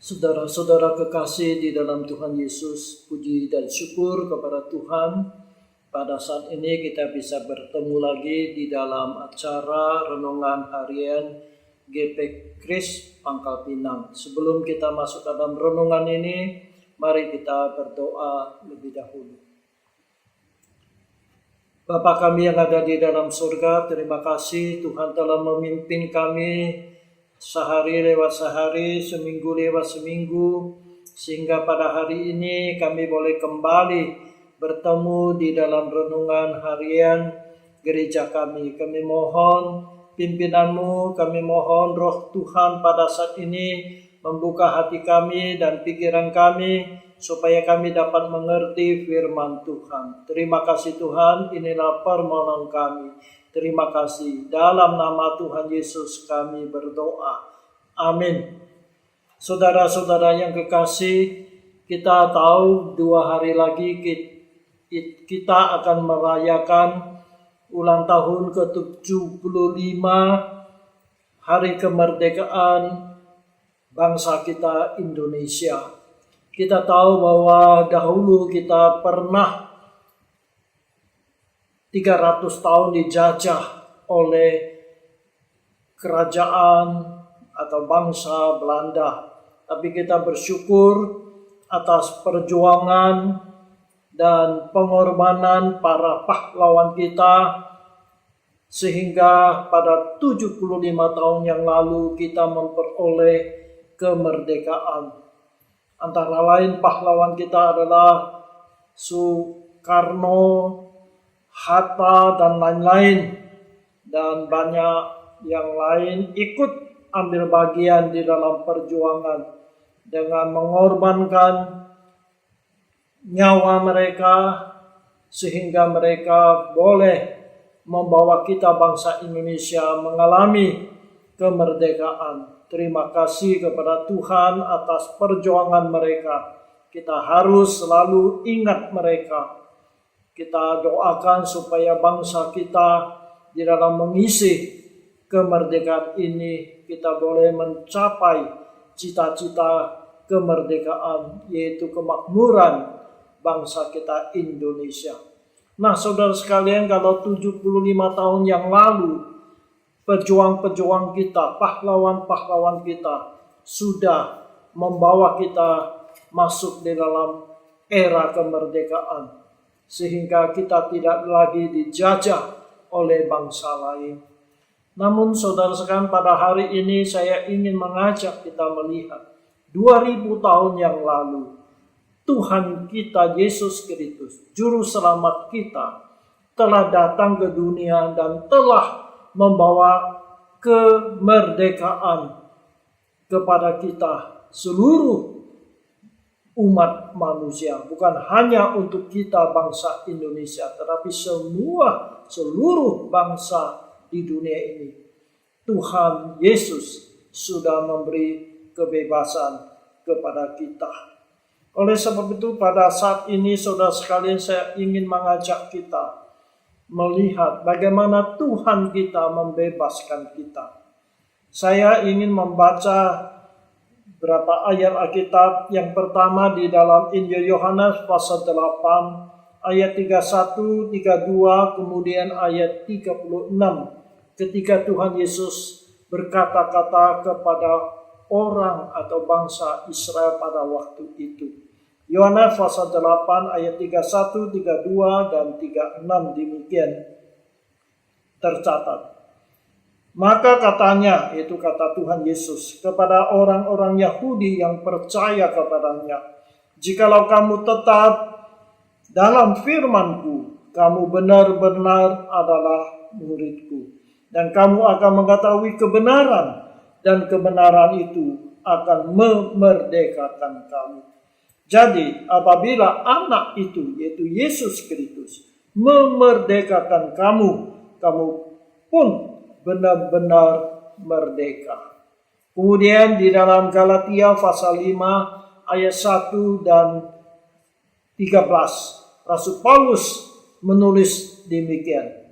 Saudara-saudara kekasih di dalam Tuhan Yesus, puji dan syukur kepada Tuhan. Pada saat ini kita bisa bertemu lagi di dalam acara Renungan Harian GP Kris Pangkal Pinang. Sebelum kita masuk dalam renungan ini, mari kita berdoa lebih dahulu. Bapa kami yang ada di dalam surga, terima kasih Tuhan telah memimpin kami sehari lewat sehari, seminggu lewat seminggu, sehingga pada hari ini kami boleh kembali bertemu di dalam renungan harian gereja kami. Kami mohon pimpinan-Mu, kami mohon Roh Tuhan pada saat ini membuka hati kami dan pikiran kami, supaya kami dapat mengerti firman Tuhan. Terima kasih Tuhan, inilah permohonan kami. Terima kasih. Dalam nama Tuhan Yesus kami berdoa. Amin. Saudara-saudara yang kekasih, kita tahu 2 hari lagi kita akan merayakan ulang tahun ke-75 Hari Kemerdekaan bangsa kita Indonesia. Kita tahu bahwa dahulu kita pernah 300 tahun dijajah oleh kerajaan atau bangsa Belanda. Tapi kita bersyukur atas perjuangan dan pengorbanan para pahlawan kita, sehingga pada 75 tahun yang lalu kita memperoleh kemerdekaan. Antara lain pahlawan kita adalah Soekarno, Hatta, dan lain-lain, dan banyak yang lain ikut ambil bagian di dalam perjuangan dengan mengorbankan nyawa mereka, sehingga mereka boleh membawa kita bangsa Indonesia mengalami kemerdekaan. Terima kasih kepada Tuhan atas perjuangan mereka. Kita harus selalu ingat mereka. Kita doakan supaya bangsa kita di dalam mengisi kemerdekaan ini, kita boleh mencapai cita-cita kemerdekaan, yaitu kemakmuran bangsa kita Indonesia. Nah, saudara sekalian, kalau 75 tahun yang lalu pejuang-pejuang kita, pahlawan-pahlawan kita sudah membawa kita masuk di dalam era kemerdekaan, sehingga kita tidak lagi dijajah oleh bangsa lain. Namun saudara sekalian, pada hari ini saya ingin mengajak kita melihat 2000 tahun yang lalu Tuhan kita Yesus Kristus, Juru Selamat kita, telah datang ke dunia dan telah membawa kemerdekaan kepada kita seluruh umat manusia, bukan hanya untuk kita bangsa Indonesia, tetapi seluruh bangsa di dunia ini. Tuhan Yesus sudah memberi kebebasan kepada kita. Oleh sebab itu, pada saat ini saudara sekalian, saya ingin mengajak kita melihat bagaimana Tuhan kita membebaskan kita. Saya ingin membaca berapa ayat Alkitab. Yang pertama di dalam Injil Yohanes pasal 8 ayat 31, 32, kemudian ayat 36. Ketika Tuhan Yesus berkata-kata kepada orang atau bangsa Israel pada waktu itu. Yohanes pasal 8 ayat 31, 32, dan 36 demikian tercatat. Maka katanya, yaitu kata Tuhan Yesus, kepada orang-orang Yahudi yang percaya kepadanya, jikalau kamu tetap dalam firman-Ku, kamu benar-benar adalah murid-Ku, dan kamu akan mengetahui kebenaran, dan kebenaran itu akan memerdekakan kamu. Jadi apabila anak itu, yaitu Yesus Kristus, memerdekakan kamu, kamu pun benar-benar merdeka. Kemudian di dalam Galatia pasal 5 ayat 1 dan 13, Rasul Paulus menulis demikian.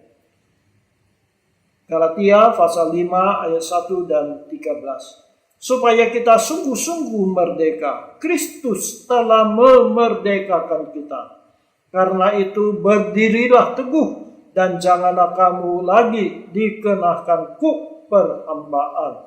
Galatia pasal 5 ayat 1 dan 13. supaya kita sungguh-sungguh merdeka. Kristus telah memerdekakan kita. Karena itu berdirilah teguh dan janganlah kamu lagi dikenakan kuk perhambaan.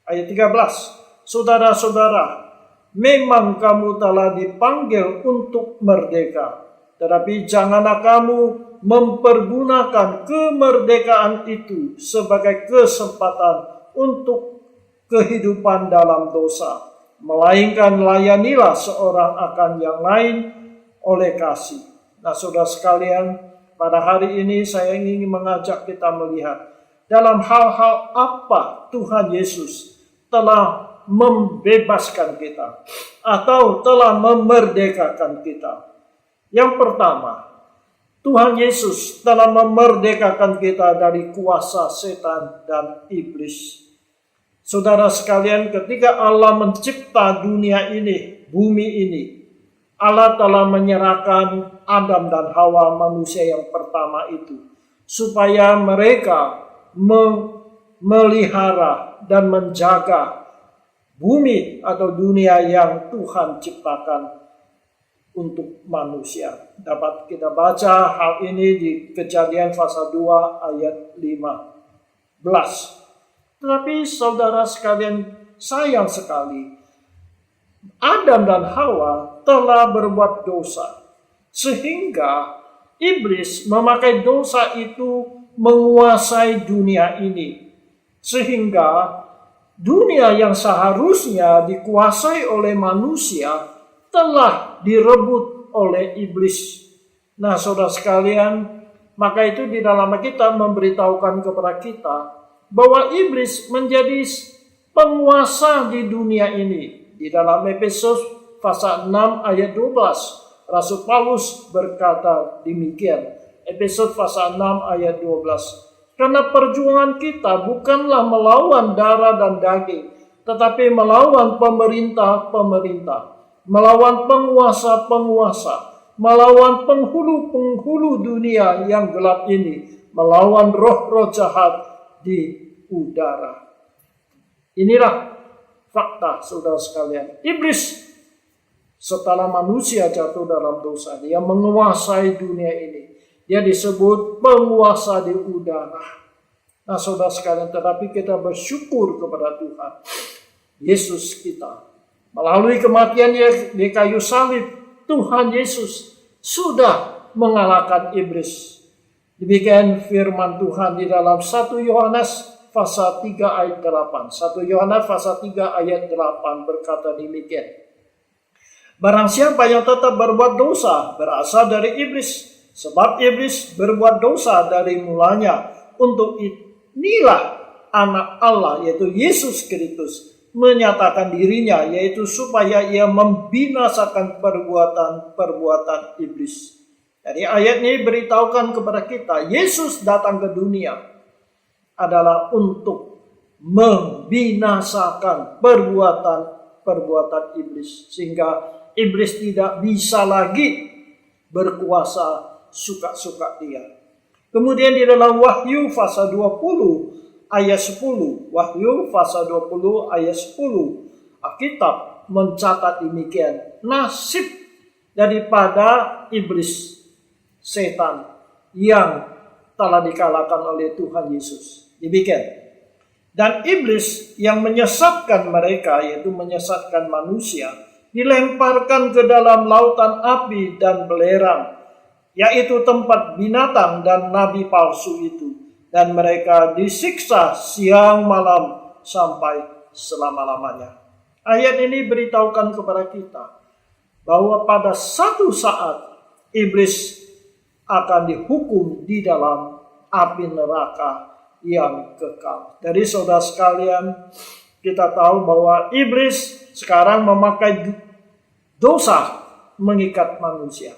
Ayat 13. Saudara-saudara, memang kamu telah dipanggil untuk merdeka, tetapi janganlah kamu mempergunakan kemerdekaan itu sebagai kesempatan untuk kehidupan dalam dosa, melainkan layanilah seorang akan yang lain oleh kasih. Nah, saudara sekalian, pada hari ini saya ingin mengajak kita melihat dalam hal-hal apa Tuhan Yesus telah membebaskan kita atau telah memerdekakan kita. Yang pertama, Tuhan Yesus telah memerdekakan kita dari kuasa setan dan iblis. Saudara sekalian, ketika Allah mencipta dunia ini, bumi ini, Allah telah menyerahkan Adam dan Hawa, manusia yang pertama itu, supaya mereka memelihara dan menjaga bumi atau dunia yang Tuhan ciptakan untuk manusia. Dapat kita baca hal ini di Kejadian pasal 2 ayat 15. Tetapi saudara sekalian, sayang sekali, Adam dan Hawa telah berbuat dosa, sehingga iblis memakai dosa itu menguasai dunia ini, sehingga dunia yang seharusnya dikuasai oleh manusia telah direbut oleh iblis. Nah, saudara sekalian, maka itu di dalam kita memberitahukan kepada kita bahwa iblis menjadi penguasa di dunia ini. Di dalam Efesus pasal 6 ayat 12, Rasul Paulus berkata demikian. Efesus pasal 6 ayat 12. Karena perjuangan kita bukanlah melawan darah dan daging, tetapi melawan pemerintah-pemerintah, melawan penguasa-penguasa, melawan penghulu-penghulu dunia yang gelap ini, melawan roh-roh jahat di udara. Inilah fakta, saudara sekalian. Iblis setelah manusia jatuh dalam dosa, dia menguasai dunia ini. Dia disebut penguasa di udara. Nah, saudara sekalian, tetapi kita bersyukur kepada Tuhan Yesus kita. Melalui kematiannya di kayu salib, Tuhan Yesus sudah mengalahkan iblis. Demikian firman Tuhan di dalam 1 Yohanes pasal 3 ayat 8. 1 Yohanes pasal 3 ayat 8 berkata demikian. Barang siapa yang tetap berbuat dosa berasal dari iblis. Sebab iblis berbuat dosa dari mulanya. Untuk inilah anak Allah, yaitu Yesus Kristus, menyatakan dirinya, yaitu supaya ia membinasakan perbuatan-perbuatan iblis. Jadi ayat ini beritahukan kepada kita, Yesus datang ke dunia adalah untuk membinasakan perbuatan-perbuatan iblis. Sehingga iblis tidak bisa lagi berkuasa suka-suka dia. Kemudian di dalam Wahyu pasal 20 ayat 10, Wahyu pasal 20 ayat 10, Alkitab mencatat demikian, nasib daripada iblis, setan yang telah dikalahkan oleh Tuhan Yesus. Demikian. Dan iblis yang menyesatkan mereka, yaitu menyesatkan manusia, dilemparkan ke dalam lautan api dan belerang, yaitu tempat binatang dan nabi palsu itu. Dan mereka disiksa siang malam sampai selama-lamanya. Ayat ini beritahukan kepada kita bahwa pada satu saat iblis akan dihukum di dalam api neraka yang kekal. Jadi saudara sekalian, kita tahu bahwa iblis sekarang memakai dosa mengikat manusia,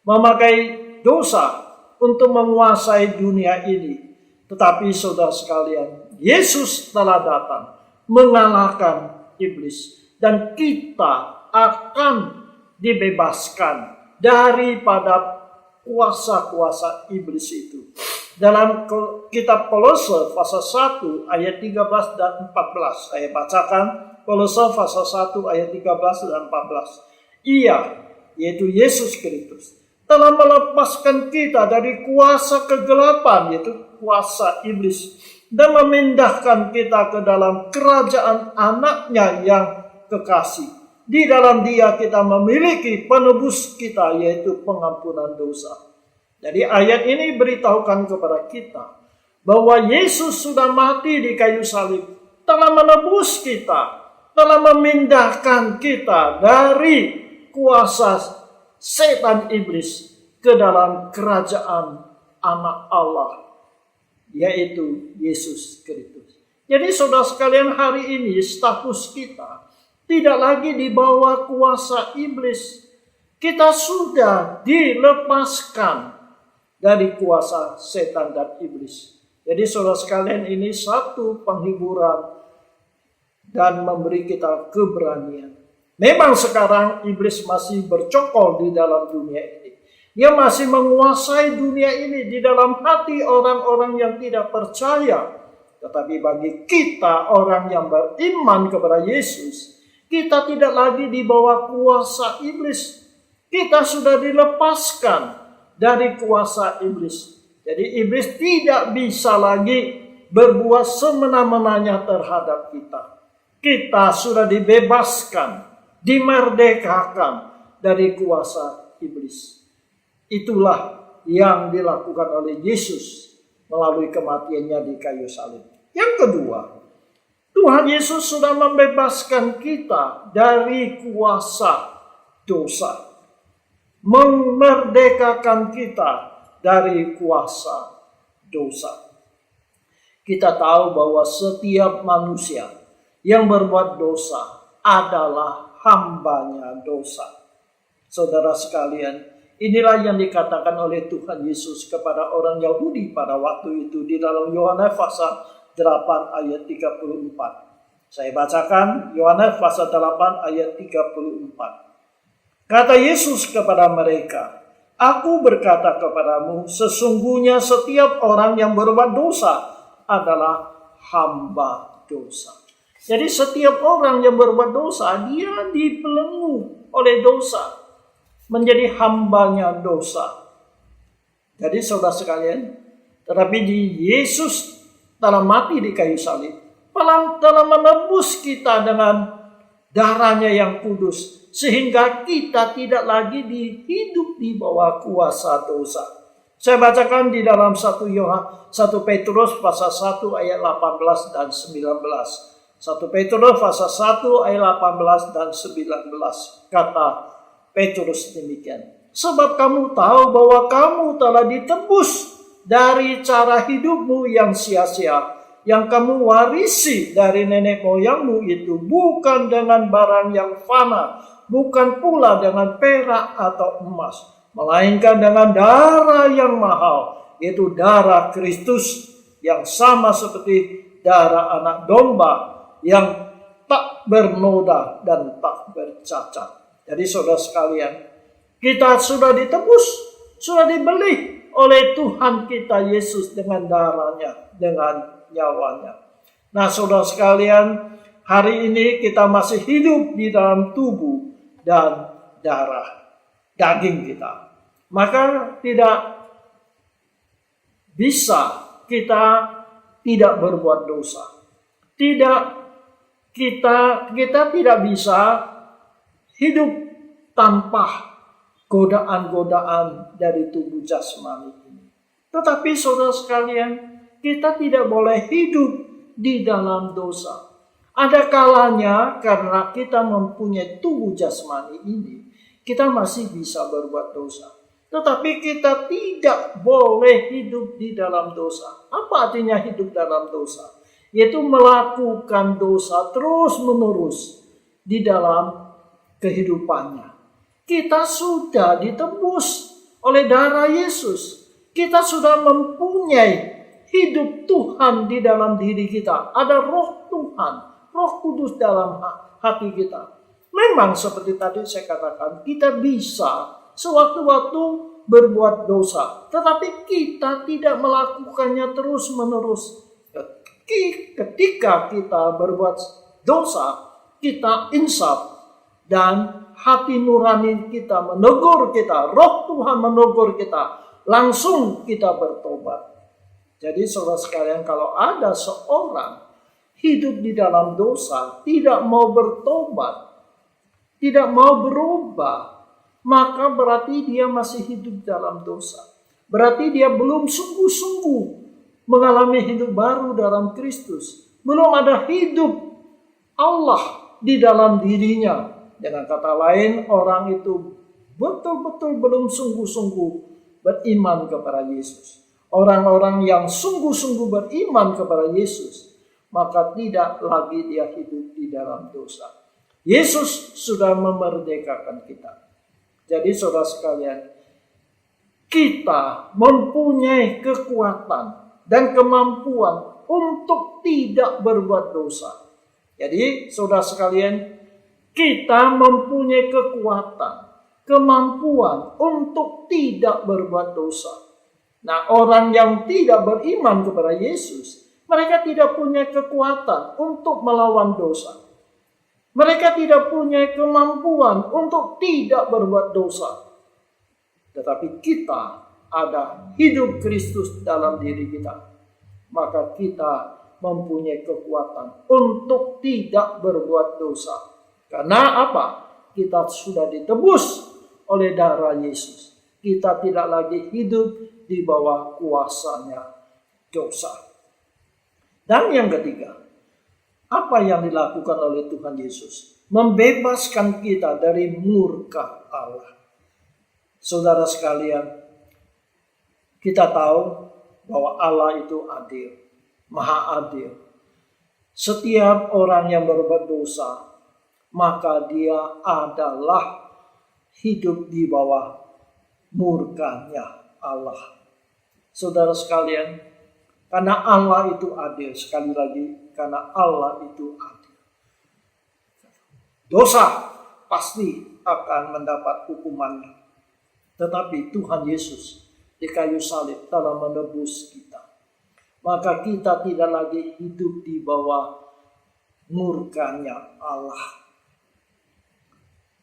memakai dosa untuk menguasai dunia ini. Tetapi saudara sekalian, Yesus telah datang mengalahkan iblis, dan kita akan dibebaskan daripada kuasa-kuasa iblis itu. Dalam kitab Kolose pasal 1 ayat 13 dan 14. Saya bacakan Kolose pasal 1 ayat 13 dan 14. Ia, yaitu Yesus Kristus, telah melepaskan kita dari kuasa kegelapan, yaitu kuasa iblis, dan memindahkan kita ke dalam kerajaan anaknya yang kekasih. Di dalam Dia kita memiliki penebus kita, yaitu pengampunan dosa. Jadi ayat ini beritahukan kepada kita bahwa Yesus sudah mati di kayu salib, telah menebus kita, telah memindahkan kita dari kuasa setan iblis ke dalam kerajaan anak Allah, yaitu Yesus Kristus. Jadi saudara sekalian, hari ini status kita tidak lagi di bawah kuasa iblis. Kita sudah dilepaskan dari kuasa setan dan iblis. Jadi saudara sekalian, ini satu penghiburan dan memberi kita keberanian. Memang sekarang iblis masih bercokol di dalam dunia ini. Dia masih menguasai dunia ini di dalam hati orang-orang yang tidak percaya. Tetapi bagi kita, orang yang beriman kepada Yesus, kita tidak lagi di bawah kuasa iblis. Kita sudah dilepaskan dari kuasa iblis. Jadi iblis tidak bisa lagi berbuat semena-menanya terhadap kita. Kita sudah dibebaskan, dimerdekakan dari kuasa iblis. Itulah yang dilakukan oleh Yesus melalui kematiannya di kayu salib. Yang kedua, Tuhan Yesus sudah membebaskan kita dari kuasa dosa. Memerdekakan kita dari kuasa dosa. Kita tahu bahwa setiap manusia yang berbuat dosa adalah hambanya dosa. Saudara sekalian, inilah yang dikatakan oleh Tuhan Yesus kepada orang Yahudi pada waktu itu di dalam Yohanes pasal 8 ayat 34. Saya bacakan Yohanes pasal 8 ayat 34. Kata Yesus kepada mereka, Aku berkata kepadamu, sesungguhnya setiap orang yang berbuat dosa adalah hamba dosa. Jadi setiap orang yang berbuat dosa, dia dibelenggu oleh dosa, menjadi hambanya dosa. Jadi saudara sekalian, tetapi di Yesus telah mati di kayu salib, telah menebus kita dengan darahnya yang kudus, sehingga kita tidak lagi hidup di bawah kuasa dosa. Saya bacakan di dalam 1 Petrus pasal 1 ayat 18 dan 19. 1 Petrus pasal 1 ayat 18 dan 19. Kata Petrus demikian. Sebab kamu tahu bahwa kamu telah ditebus dari cara hidupmu yang sia-sia, yang kamu warisi dari nenek moyangmu itu, bukan dengan barang yang fana, bukan pula dengan perak atau emas, melainkan dengan darah yang mahal, yaitu darah Kristus, yang sama seperti darah anak domba, yang tak bernoda dan tak bercacat. Jadi saudara sekalian, kita sudah ditebus, sudah dibeli oleh Tuhan kita Yesus dengan darahnya, dengan nyawanya. Nah saudara sekalian, hari ini kita masih hidup di dalam tubuh dan darah daging kita. Maka tidak bisa kita tidak berbuat dosa. Kita tidak bisa hidup tanpa godaan-godaan dari tubuh jasmani ini. Tetapi saudara sekalian, kita tidak boleh hidup di dalam dosa. Ada kalanya karena kita mempunyai tubuh jasmani ini, kita masih bisa berbuat dosa. Tetapi kita tidak boleh hidup di dalam dosa. Apa artinya hidup dalam dosa? Yaitu melakukan dosa terus-menerus di dalam kehidupannya. Kita sudah ditebus oleh darah Yesus. Kita sudah mempunyai hidup Tuhan di dalam diri kita. Ada roh Tuhan, Roh Kudus dalam hati kita. Memang seperti tadi saya katakan, kita bisa sewaktu-waktu berbuat dosa, tetapi kita tidak melakukannya terus-menerus. Ketika kita berbuat dosa, kita insaf dan hati nurani kita menegur kita, roh Tuhan menegur kita, langsung kita bertobat. Jadi saudara sekalian, kalau ada seorang hidup di dalam dosa, tidak mau bertobat, tidak mau berubah, maka berarti dia masih hidup dalam dosa. Berarti dia belum sungguh-sungguh mengalami hidup baru dalam Kristus. Belum ada hidup Allah di dalam dirinya. Dengan kata lain, orang itu betul-betul belum sungguh-sungguh beriman kepada Yesus. Orang-orang yang sungguh-sungguh beriman kepada Yesus, maka tidak lagi dia hidup di dalam dosa. Yesus sudah memerdekakan kita. Jadi saudara sekalian, kita mempunyai kekuatan dan kemampuan untuk tidak berbuat dosa. Jadi saudara sekalian, kita mempunyai kekuatan, kemampuan untuk tidak berbuat dosa. Nah, orang yang tidak beriman kepada Yesus, mereka tidak punya kekuatan untuk melawan dosa. Mereka tidak punya kemampuan untuk tidak berbuat dosa. Tetapi kita ada hidup Kristus dalam diri kita. Maka kita mempunyai kekuatan untuk tidak berbuat dosa. Karena apa? Kita sudah ditebus oleh darah Yesus. Kita tidak lagi hidup di bawah kuasanya dosa. Dan yang ketiga, apa yang dilakukan oleh Tuhan Yesus? Membebaskan kita dari murka Allah. Saudara sekalian, kita tahu bahwa Allah itu adil, maha adil. Setiap orang yang berbuat dosa, maka dia adalah hidup di bawah murkanya Allah. Saudara sekalian, karena Allah itu adil, sekali lagi, karena Allah itu adil, dosa pasti akan mendapat hukumannya. Tetapi Tuhan Yesus di kayu salib telah menebus kita. Maka kita tidak lagi hidup di bawah murkanya Allah.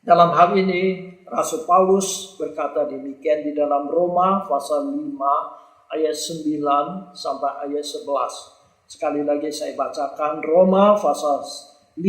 Dalam hal ini, Rasul Paulus berkata demikian di dalam Roma pasal 5 ayat 9 sampai ayat 11. Sekali lagi saya bacakan Roma pasal 5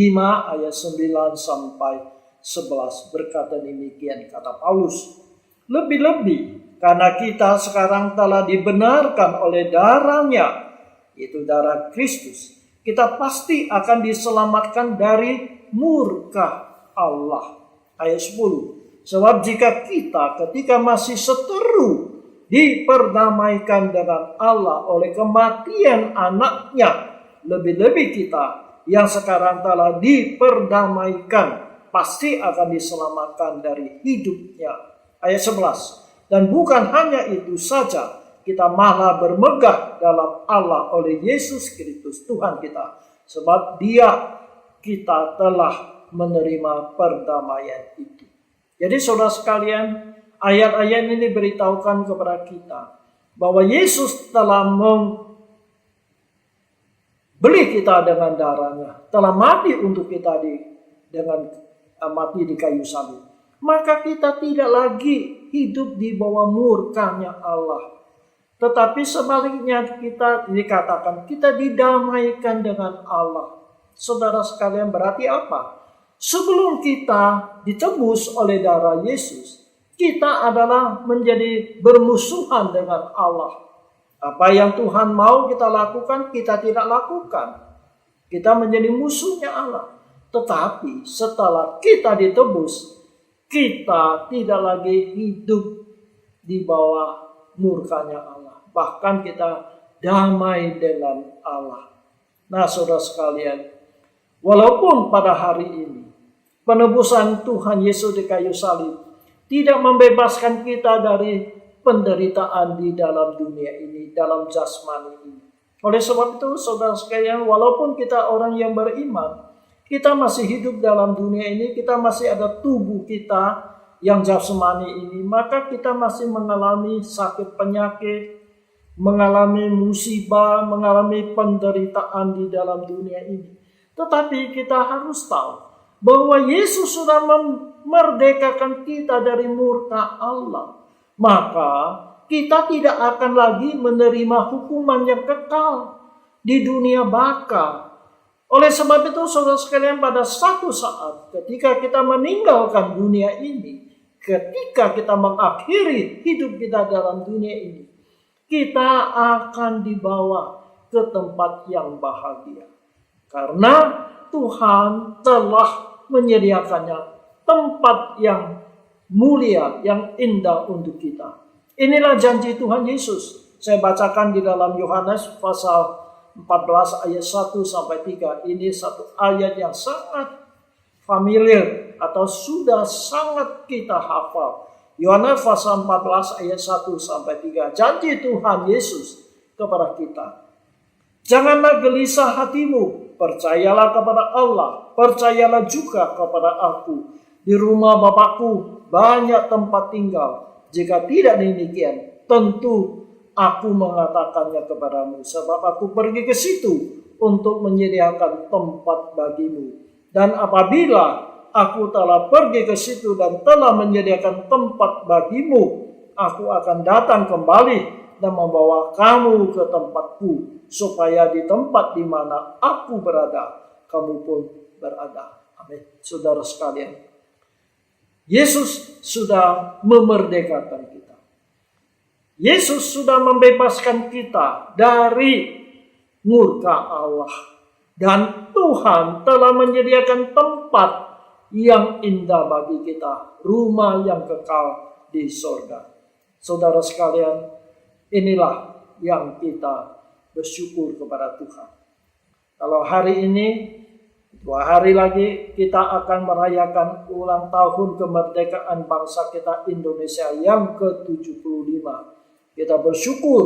ayat 9 sampai 11. Berkata demikian, kata Paulus, lebih-lebih karena kita sekarang telah dibenarkan oleh darahnya, yaitu darah Kristus, kita pasti akan diselamatkan dari murka Allah. Ayat 10. Sebab jika kita ketika masih seteru diperdamaikan dengan Allah oleh kematian anaknya, lebih-lebih kita yang sekarang telah diperdamaikan pasti akan diselamatkan dari hidupnya. Ayat 11. Dan bukan hanya itu saja, kita malah bermegah dalam Allah oleh Yesus Kristus Tuhan kita. Sebab dia kita telah menerima perdamaian itu. Jadi saudara sekalian, ayat-ayat ini beritahukan kepada kita bahwa Yesus telah membeli kita dengan darahnya, telah mati untuk kita dengan mati di kayu salib. Maka kita tidak lagi hidup di bawah murkanya Allah. Tetapi sebaliknya kita dikatakan kita didamaikan dengan Allah. Saudara sekalian, berarti apa? Sebelum kita ditebus oleh darah Yesus, kita adalah menjadi bermusuhan dengan Allah. Apa yang Tuhan mau kita lakukan, kita tidak lakukan. Kita menjadi musuhnya Allah. Tetapi setelah kita ditebus, kita tidak lagi hidup di bawah murkanya Allah. Bahkan kita damai dengan Allah. Nah saudara sekalian, walaupun pada hari ini penebusan Tuhan Yesus di kayu salib tidak membebaskan kita dari penderitaan di dalam dunia ini, dalam jasmani ini. Oleh sebab itu, saudara sekalian, walaupun kita orang yang beriman, kita masih hidup dalam dunia ini, kita masih ada tubuh kita yang jasmani ini, maka kita masih mengalami sakit penyakit, mengalami musibah, mengalami penderitaan di dalam dunia ini. Tetapi kita harus tahu bahwa Yesus sudah memerdekakan kita dari murka Allah. Maka kita tidak akan lagi menerima hukuman yang kekal di dunia baka. Oleh sebab itu saudara sekalian, pada satu saat ketika kita meninggalkan dunia ini, ketika kita mengakhiri hidup kita dalam dunia ini, kita akan dibawa ke tempat yang bahagia. Karena Tuhan telah menyediakannya tempat yang mulia, yang indah untuk kita. Inilah janji Tuhan Yesus. Saya bacakan di dalam Yohanes pasal 14 ayat 1 sampai 3. Ini satu ayat yang sangat familiar atau sudah sangat kita hafal. Yohanes pasal 14 ayat 1 sampai 3. Janji Tuhan Yesus kepada kita. Janganlah gelisah hatimu, percayalah kepada Allah, percayalah juga kepada aku. Di rumah Bapakku banyak tempat tinggal. Jika tidak demikian, tentu aku mengatakannya kepadamu, sebab aku pergi ke situ untuk menyediakan tempat bagimu. Dan apabila aku telah pergi ke situ dan telah menyediakan tempat bagimu, aku akan datang kembali dan membawa kamu ke tempatku, supaya di tempat di mana aku berada, kamu pun berada. Amin. Saudara sekalian, Yesus sudah memerdekakan kita. Yesus sudah membebaskan kita dari murka Allah. Dan Tuhan telah menyediakan tempat yang indah bagi kita, rumah yang kekal di sorga. Saudara sekalian, inilah yang kita bersyukur kepada Tuhan. Kalau hari ini, 2 hari lagi kita akan merayakan ulang tahun kemerdekaan bangsa kita Indonesia yang ke-75. Kita bersyukur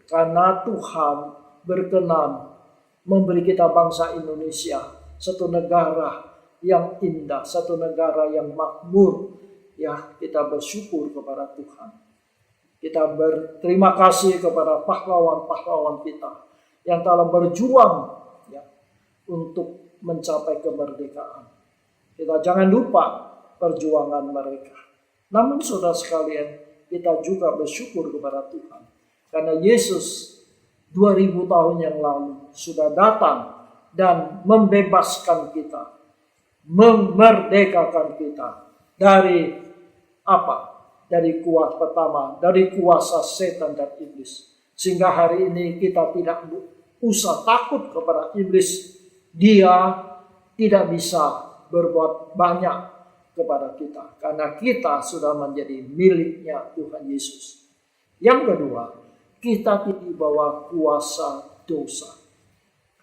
karena Tuhan berkenan memberi kita bangsa Indonesia, satu negara yang indah, satu negara yang makmur. Ya, kita bersyukur kepada Tuhan. Kita berterima kasih kepada pahlawan-pahlawan kita yang telah berjuang ya, untuk mencapai kemerdekaan. Kita jangan lupa perjuangan mereka. Namun saudara sekalian, kita juga bersyukur kepada Tuhan. Karena Yesus 2000 tahun yang lalu sudah datang dan membebaskan kita, memerdekakan kita dari apa? Dari kuasa pertama, dari kuasa setan dan iblis. Sehingga hari ini kita tidak usah takut kepada iblis. Dia tidak bisa berbuat banyak kepada kita. Karena kita sudah menjadi miliknya Tuhan Yesus. Yang kedua, kita tidak dibawa kuasa dosa.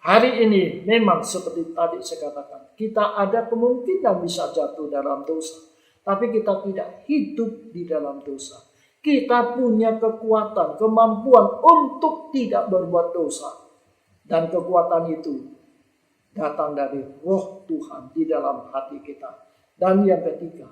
Hari ini memang seperti tadi saya katakan, kita ada kemungkinan bisa jatuh dalam dosa. Tapi kita tidak hidup di dalam dosa. Kita punya kekuatan, kemampuan untuk tidak berbuat dosa. Dan kekuatan itu datang dari Roh Tuhan di dalam hati kita. Dan yang ketiga,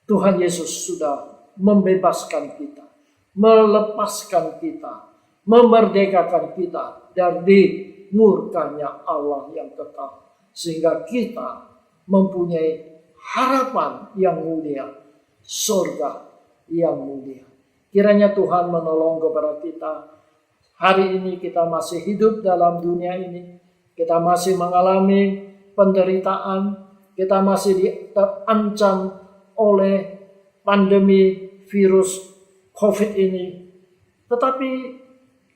Tuhan Yesus sudah membebaskan kita, melepaskan kita, memerdekakan kita dari murkanya Allah yang kekal. Sehingga kita mempunyai harapan yang mulia, surga yang mulia. Kiranya Tuhan menolong kepada kita. Hari ini kita masih hidup dalam dunia ini. Kita masih mengalami penderitaan. Kita masih terancam oleh pandemi virus COVID ini. Tetapi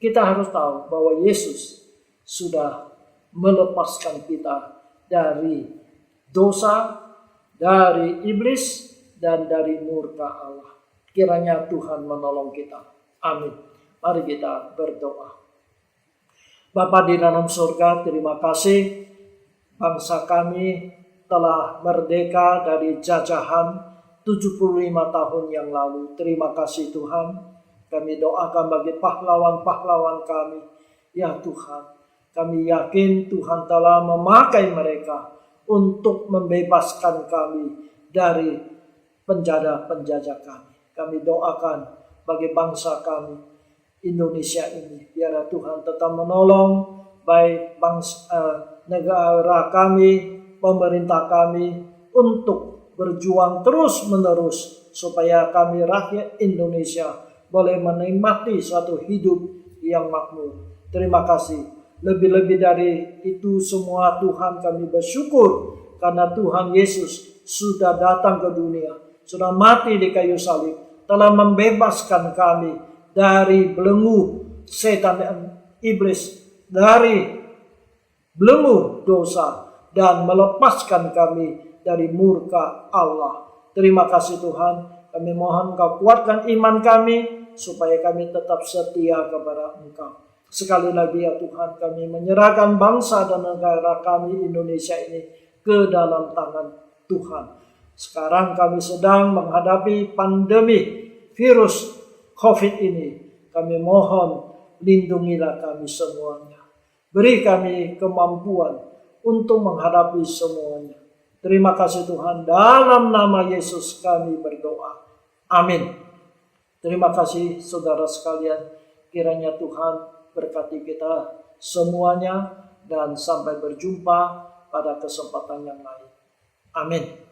kita harus tahu bahwa Yesus sudah melepaskan kita dari dosa, dari iblis, dan dari murka Allah. Kiranya Tuhan menolong kita. Amin. Mari kita berdoa. Bapa di dalam surga, terima kasih bangsa kami telah merdeka dari jajahan 75 tahun yang lalu. Terima kasih Tuhan. Kami doakan bagi pahlawan-pahlawan kami. Ya Tuhan, kami yakin Tuhan telah memakai mereka untuk membebaskan kami dari penjajah kami. Kami doakan bagi bangsa kami, Indonesia ini. Biar Tuhan tetap menolong baik negara kami, pemerintah kami untuk berjuang terus-menerus supaya kami rakyat Indonesia boleh menikmati suatu hidup yang makmur. Terima kasih. Lebih-lebih dari itu semua Tuhan, kami bersyukur karena Tuhan Yesus sudah datang ke dunia, sudah mati di kayu salib, telah membebaskan kami dari belenggu setan dan iblis, dari belenggu dosa, dan melepaskan kami dari murka Allah. Terima kasih Tuhan. Kami mohon Engkau kuatkan iman kami supaya kami tetap setia kepada Engkau. Sekali lagi ya Tuhan, kami menyerahkan bangsa dan negara kami Indonesia ini ke dalam tangan Tuhan. Sekarang kami sedang menghadapi pandemi virus COVID ini. Kami mohon lindungilah kami semuanya. Beri kami kemampuan untuk menghadapi semuanya. Terima kasih Tuhan, dalam nama Yesus kami berdoa. Amin. Terima kasih saudara sekalian. Kiranya Tuhan berkati kita semuanya dan sampai berjumpa pada kesempatan yang lain. Amin.